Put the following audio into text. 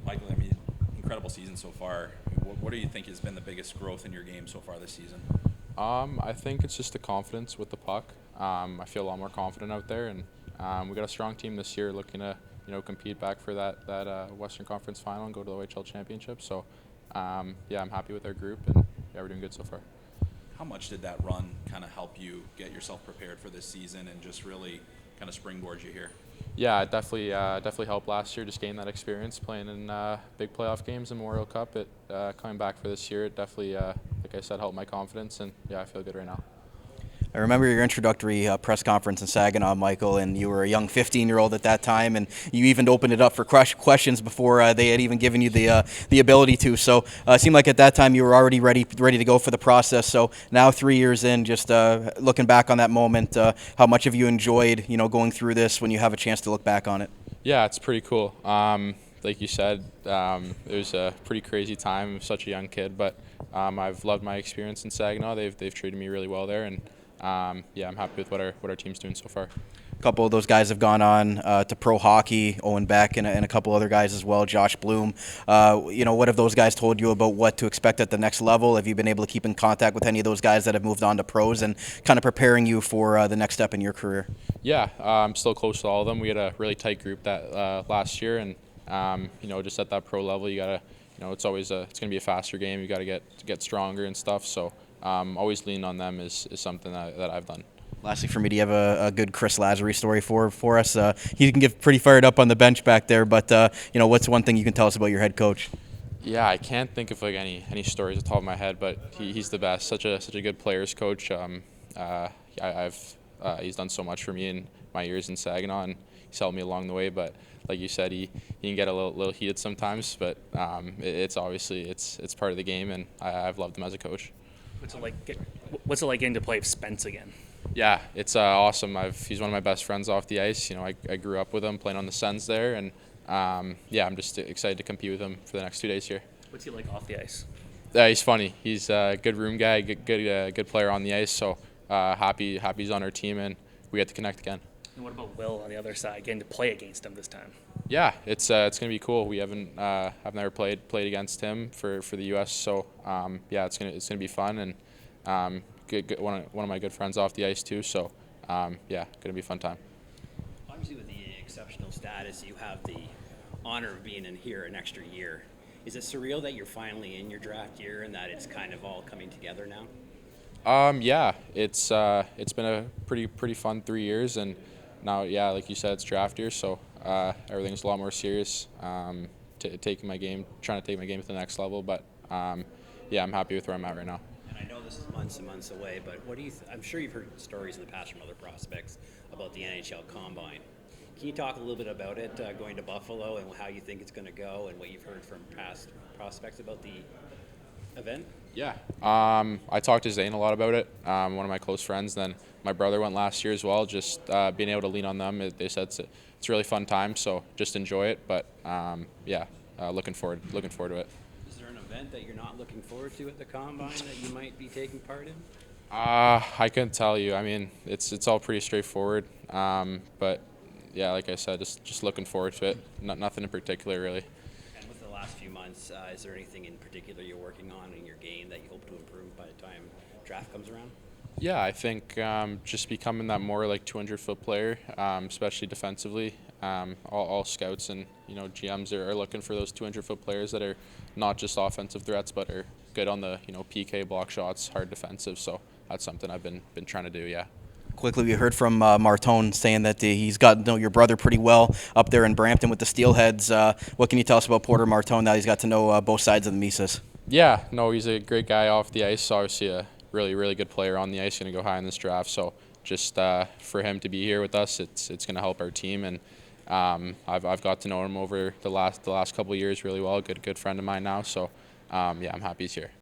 Michael, I mean, incredible season so far. What do you think has been the biggest growth in your game so far this season? I think it's just the confidence with the puck. I feel a lot more confident out there, and we got a strong team this year, looking to compete back for that Western Conference final and go to the OHL championship. So yeah, I'm happy with our group, and yeah, we're doing good so far. How much did that run kind of help you get yourself prepared for this season and just really kind of springboard you here? Yeah, it definitely helped last year, just gain that experience playing in big playoff games and Memorial Cup. It coming back for this year, it definitely, like I said, helped my confidence, and yeah, I feel good right now. I remember your introductory press conference in Saginaw, Michael, and you were a young 15-year-old at that time, and you even opened it up for questions before they had even given you the ability to. So it seemed like at that time you were already ready to go for the process. So now 3 years in, just looking back on that moment, how much have you enjoyed, going through this when you have a chance to look back on it? Yeah, it's pretty cool. Like you said, it was a pretty crazy time. I was such a young kid, but I've loved my experience in Saginaw. They've treated me really well there, and yeah, I'm happy with what our team's doing so far. A couple of those guys have gone on to pro hockey, Owen Beck and a couple other guys as well, Josh Bloom. What have those guys told you about what to expect at the next level? Have you been able to keep in contact with any of those guys that have moved on to pros and kind of preparing you for the next step in your career? Yeah, I'm still close to all of them. We had a really tight group that last year, and just at that pro level, you gotta, it's always it's gonna be a faster game. You gotta get stronger and stuff. So always lean on them is something that I've done. Lastly, for me, do you have a good Chris Lazary story for us? He can get pretty fired up on the bench back there, but what's one thing you can tell us about your head coach? Yeah, I can't think of like any stories off the top of my head, but he's the best. Such a good players coach. He's done so much for me in my years in Saginaw, and he's helped me along the way. But like you said, he can get a little heated sometimes, but it's obviously it's part of the game, and I've loved him as a coach. What's it like getting to play with Spence again? Yeah, it's awesome. He's one of my best friends off the ice. I grew up with him playing on the Sens there, and yeah, I'm just excited to compete with him for the next 2 days here. What's he like off the ice? He's funny. He's a good room guy, good player on the ice. So happy he's on our team, and we get to connect again. And what about Will on the other side, getting to play against him this time? Yeah, it's gonna be cool. We haven't I've never played against him for the U.S. So yeah, it's gonna be fun, and good one of my good friends off the ice too. So yeah, gonna be a fun time. Obviously, with the exceptional status, you have the honor of being in here an extra year. Is it surreal that you're finally in your draft year and that it's kind of all coming together now? Yeah, it's been a pretty fun 3 years, and now, yeah, like you said, it's draft year, so everything's a lot more serious. Trying to take my game to the next level, but yeah, I'm happy with where I'm at right now. And I know this is months and months away, but what do you? I'm sure you've heard stories in the past from other prospects about the NHL Combine. Can you talk a little bit about it, going to Buffalo, and how you think it's going to go, and what you've heard from past prospects about the event? Yeah, I talked to Zane a lot about it, one of my close friends. Then my brother went last year as well, just being able to lean on them. They said it's a really fun time, so just enjoy it. But yeah, looking forward to it. Is there an event that you're not looking forward to at the Combine that you might be taking part in? I couldn't tell you. I mean, it's all pretty straightforward, but yeah, like I said, just looking forward to it. Nothing in particular, really. And with the last few months, is there anything in particular you're working on in your game that you hope to improve by the time draft comes around? Yeah, I think just becoming that more like 200-foot player, especially defensively. All scouts and GMs are looking for those 200-foot players that are not just offensive threats, but are good on the PK, block shots, hard defensive. So that's something I've been trying to do. Yeah. Quickly, we heard from Martone saying that he's got to know your brother pretty well up there in Brampton with the Steelheads. What can you tell us about Porter Martone now he's got to know both sides of the Misas? Yeah, no, he's a great guy off the ice. Obviously, a really good player on the ice. Going to go high in this draft. So just for him to be here with us, it's going to help our team. And I've got to know him over the last couple of years really well. Good friend of mine now. So yeah, I'm happy he's here.